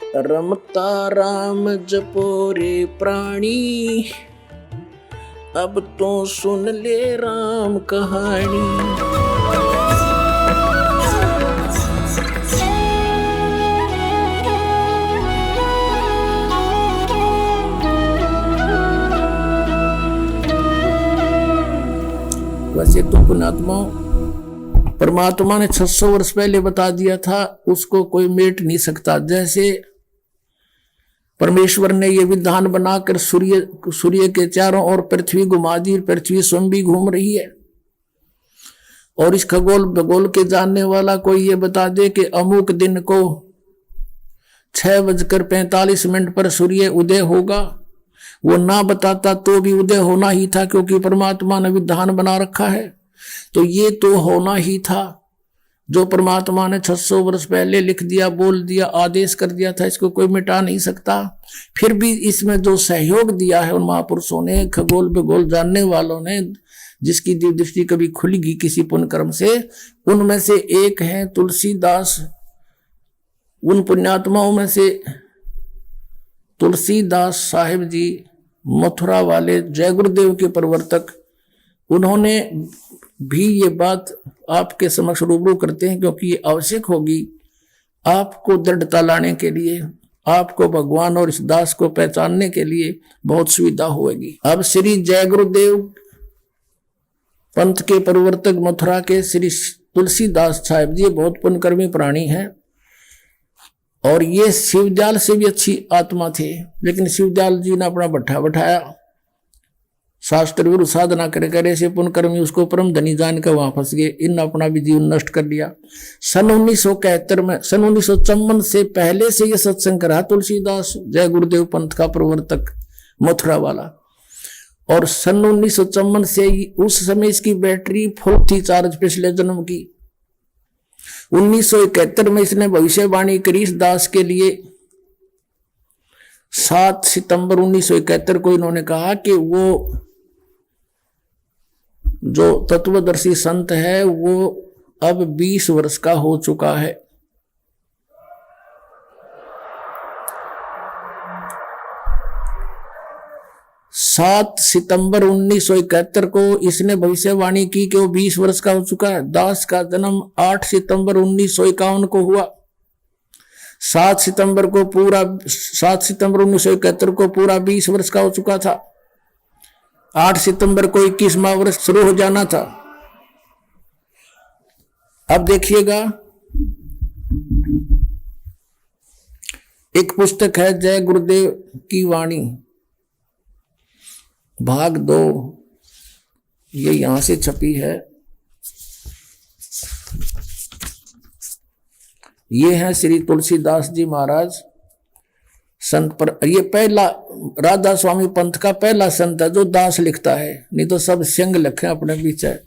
रमता राम जपो रे प्राणी, अब तो सुन ले राम कहानी। वैसे तो पुण्यात्मा परमात्मा ने 600 वर्ष पहले बता दिया था, उसको कोई मेट नहीं सकता। जैसे परमेश्वर ने यह विधान बनाकर सूर्य के चारों ओर पृथ्वी घुमा दी, पृथ्वी स्वयं भी घूम रही है। और इस खगोल भगोल के जानने वाला कोई ये बता दे कि अमुक दिन को 6:45 पर सूर्य उदय होगा, वो ना बताता तो भी उदय होना ही था, क्योंकि परमात्मा ने विधान बना रखा है। तो ये तो होना ही था, जो परमात्मा ने 600 वर्ष पहले लिख दिया, बोल दिया, आदेश कर दिया था, इसको कोई मिटा नहीं सकता। फिर भी इसमें जो सहयोग दिया है उन महापुरुषों ने, खगोल भूगोल जानने वालों ने, जिसकी दिव्य दृष्टि कभी खुलेगी किसी पुण्य कर्म से, उनमें से एक है तुलसीदास। उन पुण्यात्माओं में से तुलसीदास साहिब जी, मथुरा वाले जय गुरुदेव के प्रवर्तक, उन्होंने भी ये बात आपके समक्ष रूबरू करते हैं, क्योंकि ये आवश्यक होगी आपको दृढ़ता लाने के लिए, आपको भगवान और इस दास को पहचानने के लिए बहुत सुविधा होगी। अब श्री जय गुरुदेव पंथ के प्रवर्तक मथुरा के श्री तुलसीदास साहिब जी बहुत पुण्यकर्मी प्राणी हैं, और ये शिवदयाल से भी अच्छी आत्मा थे। लेकिन शिवदयाल जी ने अपना भट्ठा बैठाया, शास्त्र विरुद्ध साधना करे करे से पुण्यकर्मी उसको परम धनी जान कर वहां फंस गए। इन अपना भी जीवन नष्ट कर लिया। सन 1971 में, सन 1954 से पहले से यह सत्संग करा तुलसीदास जय गुरुदेव पंथ का प्रवर्तक मथुरा वाला। और सन 1954 से उस समय इसकी बैटरी फुल थी चार्ज पिछले जन्म की। 1971 में इसने भविष्यवाणी करी इस दास के लिए। 7 सितंबर 1971 को इन्होंने कहा कि वो जो तत्वदर्शी संत है वो अब 20 वर्ष का हो चुका है। सात सितंबर 1971 को इसने भविष्यवाणी की कि वो 20 वर्ष का हो चुका है। दास का जन्म 8 सितंबर 1951 को हुआ। 7 सितंबर 1971 को पूरा 20 वर्ष का हो चुका था। 8 सितंबर को 21वां वर्ष शुरू हो जाना था। अब देखिएगा, एक पुस्तक है जय गुरुदेव की वाणी भाग 2, ये यहां से छपी है। ये है श्री तुलसीदास जी महाराज संत पर। ये पहला राधा स्वामी पंथ का पहला संत है जो दास लिखता है, नहीं तो सब सिंह लिखे अपने पीछे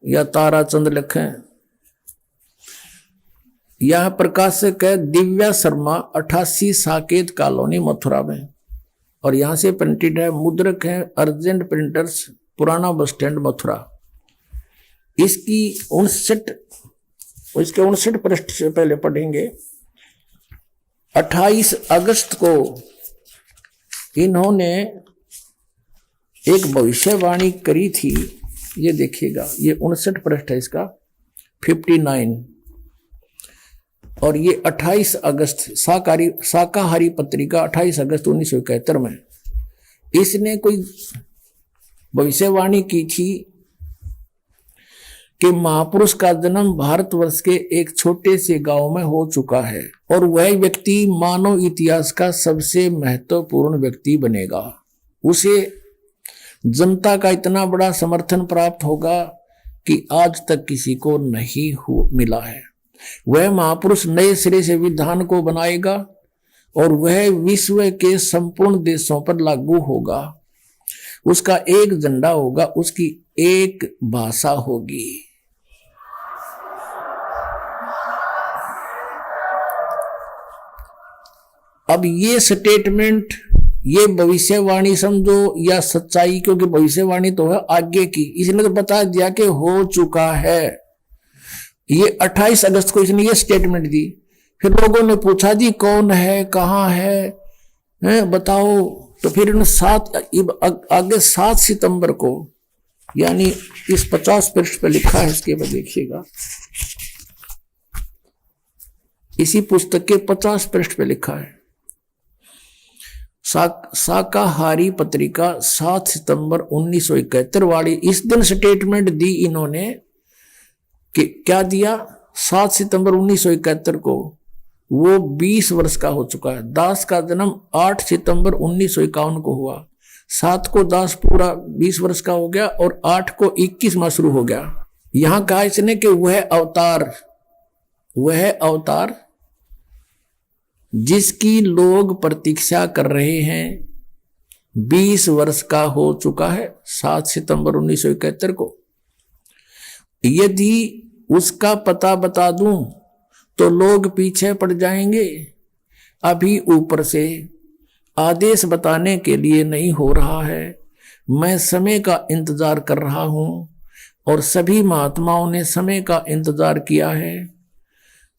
या ताराचंद लिखे। यह प्रकाशक है दिव्या शर्मा, 88 साकेत कॉलोनी मथुरा में, और यहां से प्रिंटेड है। मुद्रक है अर्जेंट प्रिंटर्स, पुराना बस स्टैंड मथुरा। इसकी 59 पृष्ठ से पहले पढ़ेंगे। 28 अगस्त को इन्होंने एक भविष्यवाणी करी थी। ये देखिएगा, ये 59 पृष्ठ है इसका, 59। और ये 28 अगस्त शाकाहारी पत्रिका 28 अगस्त 1971 में इसने कोई भविष्यवाणी की थी कि महापुरुष का जन्म भारतवर्ष के एक छोटे से गांव में हो चुका है, और वह व्यक्ति मानव इतिहास का सबसे महत्वपूर्ण व्यक्ति बनेगा। उसे जनता का इतना बड़ा समर्थन प्राप्त होगा कि आज तक किसी को नहीं मिला है। वह महापुरुष नए सिरे से विधान को बनाएगा और वह विश्व के संपूर्ण देशों पर लागू होगा। उसका एक झंडा होगा, उसकी एक भाषा होगी। अब ये स्टेटमेंट, ये भविष्यवाणी समझो या सच्चाई, क्योंकि भविष्यवाणी तो है आगे की, इसने तो बता दिया कि हो चुका है। ये 28 अगस्त को इसने ये स्टेटमेंट दी फिर लोगों ने पूछा जी कौन है, कहाँ है बताओ। तो फिर उन्होंने आगे 7 सितंबर को, यानी इस 50 पृष्ठ पे लिखा है, इसके बाद देखिएगा, इसी पुस्तक के 50 पृष्ठ पे लिखा है, शाकाहारी पत्रिका 7 सितंबर 1971 वाली। इस दिन स्टेटमेंट दी इन्होंने कि क्या दिया, 7 सितंबर 1971 को वो 20 वर्ष का हो चुका है। दास का जन्म 8 सितंबर 1951 को हुआ, 7 को दास पूरा 20 वर्ष का हो गया और 8 को 21 माह शुरू हो गया। यहां कहा इसने कि वह अवतार जिसकी लोग प्रतीक्षा कर रहे हैं 20 वर्ष का हो चुका है 7 सितंबर 1971 को। यदि उसका पता बता दूं तो लोग पीछे पड़ जाएंगे। अभी ऊपर से आदेश बताने के लिए नहीं हो रहा है, मैं समय का इंतजार कर रहा हूं और सभी महात्माओं ने समय का इंतजार किया है।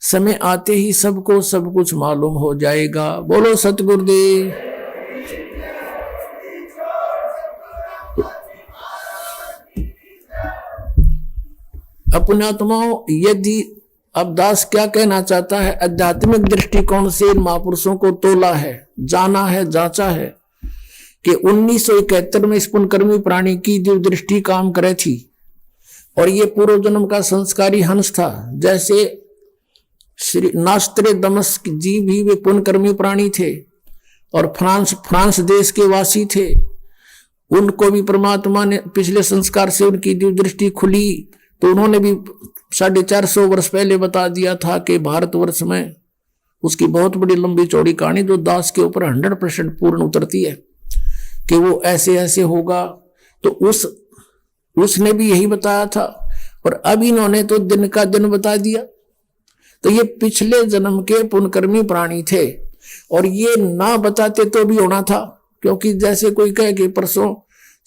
समय आते ही सबको सब कुछ मालूम हो जाएगा। बोलो सतगुरुदेव। अपने आत्माओं, यदि अब दास क्या कहना चाहता है, आध्यात्मिक दृष्टिकोण से महापुरुषों को तोला है, जाना है, जांचा है कि 1971 में इस पुण्यकर्मी प्राणी की जो दृष्टि काम करे थी और ये पूर्व जन्म का संस्कारी हंस था। जैसे श्री नास्त्रे दमस्क जी भी वे पुण्यकर्मी प्राणी थे और फ्रांस देश के वासी थे। उनको भी परमात्मा ने पिछले संस्कार से उनकी जो दृष्टि खुली तो उन्होंने भी 450 वर्ष पहले बता दिया था कि भारतवर्ष में उसकी बहुत बड़ी लंबी चौड़ी कहानी जो दास के ऊपर 100% पूर्ण उतरती है कि वो ऐसे ऐसे होगा। तो उसने भी यही बताया था और अब इन्होंने तो दिन का दिन बता दिया। तो ये पिछले जन्म के पुण्यकर्मी प्राणी थे और ये ना बताते तो भी होना था, क्योंकि जैसे कोई कहे कि परसों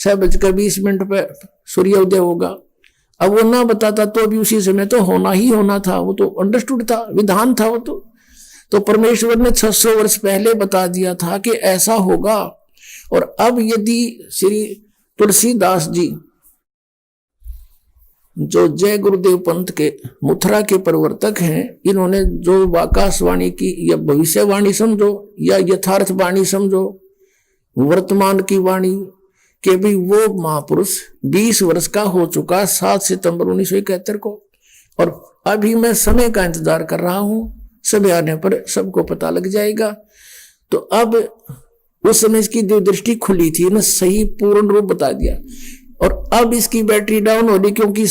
6:20 पे सूर्योदय होगा, अब वो ना बताता तो भी उसी समय तो होना ही होना था। वो तो अंडरस्टूड था, विधान था वो तो परमेश्वर ने 600 वर्ष पहले बता दिया था कि ऐसा होगा। और अब यदि श्री तुलसीदास जी जो जय गुरुदेव पंथ के मथुरा के प्रवर्तक हैं, इन्होंने जो आकाशवाणी की या भविष्यवाणी समझो या यथार्थ वाणी समझो, वर्तमान की वाणी कि भी वो महापुरुष 20 वर्ष का हो चुका 7 सितंबर 1971 को और अभी मैं समय का इंतजार कर रहा हूं, समय आने पर सबको पता लग जाएगा। तो अब उस समय इसकी जो दृष्टि खुली थी ना, सही पूर्ण रूप बता दिया। और अब इसकी बैटरी डाउन हो रही, क्योंकि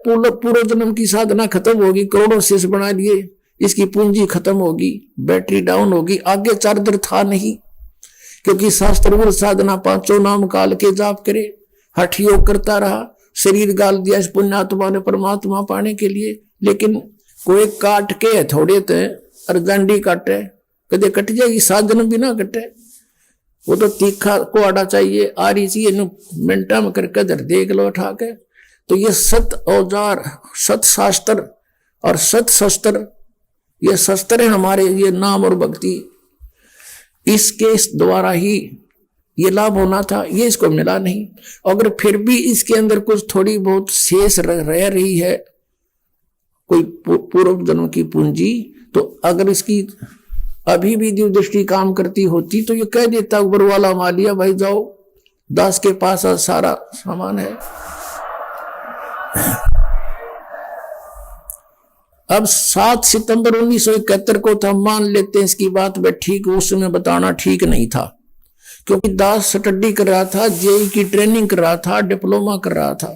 पूर्व जन्म की साधना खत्म होगी, करोड़ों शेष बना लिए, इसकी पूंजी खत्म होगी, बैटरी डाउन होगी, आगे चार्जर था नहीं। क्योंकि शास्त्र साधना 5 नाम काल के जाप करे, हठ योग करता रहा, शरीर गाल दिया इस पुण्यात्मा ने परमात्मा पाने के लिए। लेकिन कोई काट के थोड़े थे और डंडी काटे, कदे कट जाएगी, 7 जन्म भी ना कटे। वो तो तीखा को आड़ा चाहिए, आ रही चाहिए मिनटा में करके दर देख लो उठा के। तो ये सत औजार, सत शास्त्र और सत शस्त्र, ये शस्त्र है हमारे, ये नाम और भक्ति, इसके द्वारा ही ये लाभ होना था, ये इसको मिला नहीं। अगर फिर भी इसके अंदर कुछ थोड़ी बहुत शेष रह रही है, कोई पूर्व जन्म की पूंजी, तो अगर इसकी अभी भी जो दृष्टि काम करती होती तो ये कह देता ऊपर वाला मालिया भाई जाओ, दास के पास सारा सामान है। अब 7 सितंबर 1971 को तो हम मान लेते हैं इसकी बात में ठीक, उस समय बताना ठीक नहीं था, क्योंकि दास स्टडी कर रहा था, जेई की ट्रेनिंग कर रहा था, डिप्लोमा कर रहा था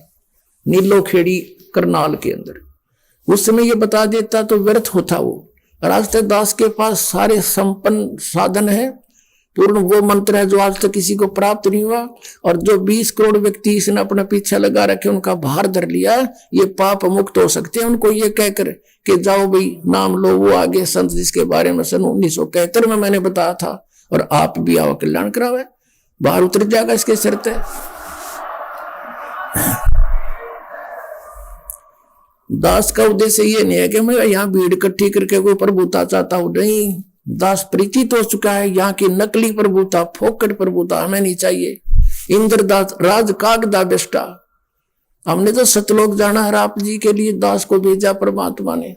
नीलो खेड़ी करनाल के अंदर। उस समय ये बता देता तो व्यर्थ होता वो। और आज तक दास के पास सारे संपन्न साधन है, पूर्ण वो मंत्र है जो आज तक किसी को प्राप्त नहीं हुआ। और जो 20 करोड़ व्यक्ति इसने अपना पीछे लगा रखे, उनका भार धर लिया, ये पाप मुक्त हो सकते हैं। उनको ये कहकर कि जाओ भाई नाम लो, वो आगे संत जिसके बारे में सन 1971 में मैंने बताया था, और आप भी आओ कल्याण करावे, बाहर उतर जाएगा इसके शर्त है। दास का उद्देश्य ये नहीं है कि मैं यहाँ भीड़ इकट्ठी करके कोई प्रभुता चाहता हूं, नहीं। दास परिचित हो चुका है, यहाँ की नकली प्रभुता, फोकट प्रभुता हमें नहीं चाहिए। इंद्रदास राज कागदा बेष्टा, हमने तो सतलोक जाना है, आप जी के लिए दास को भेजा परमात्मा ने।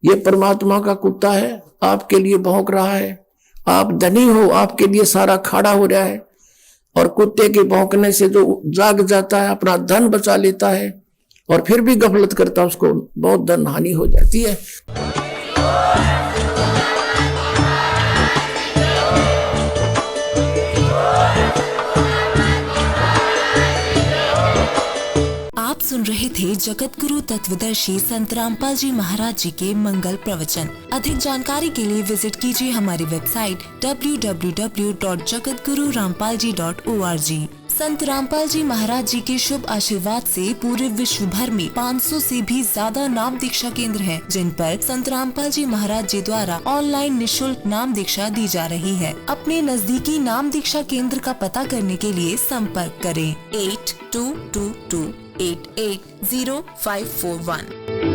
ये परमात्मा का कुत्ता है, आपके लिए भौंक रहा है। आप धनी हो, आपके लिए सारा खाड़ा हो रहा है, और कुत्ते के भौंकने से जो जाग जाता है, अपना धन बचा लेता है और फिर भी गफलत करता है, उसको बहुत धन हानि हो जाती है। आप सुन रहे थे जगत गुरु तत्वदर्शी संत रामपाल जी महाराज जी के मंगल प्रवचन। अधिक जानकारी के लिए विजिट कीजिए हमारी वेबसाइट www.jagatgururampalji.org। संत रामपाल जी महाराज जी के शुभ आशीर्वाद से पूरे विश्व भर में 500 से भी ज्यादा नाम दीक्षा केंद्र हैं, जिन पर संत रामपाल जी महाराज जी द्वारा ऑनलाइन निशुल्क नाम दीक्षा दी जा रही है। अपने नजदीकी नाम दीक्षा केंद्र का पता करने के लिए संपर्क करें 8222880541।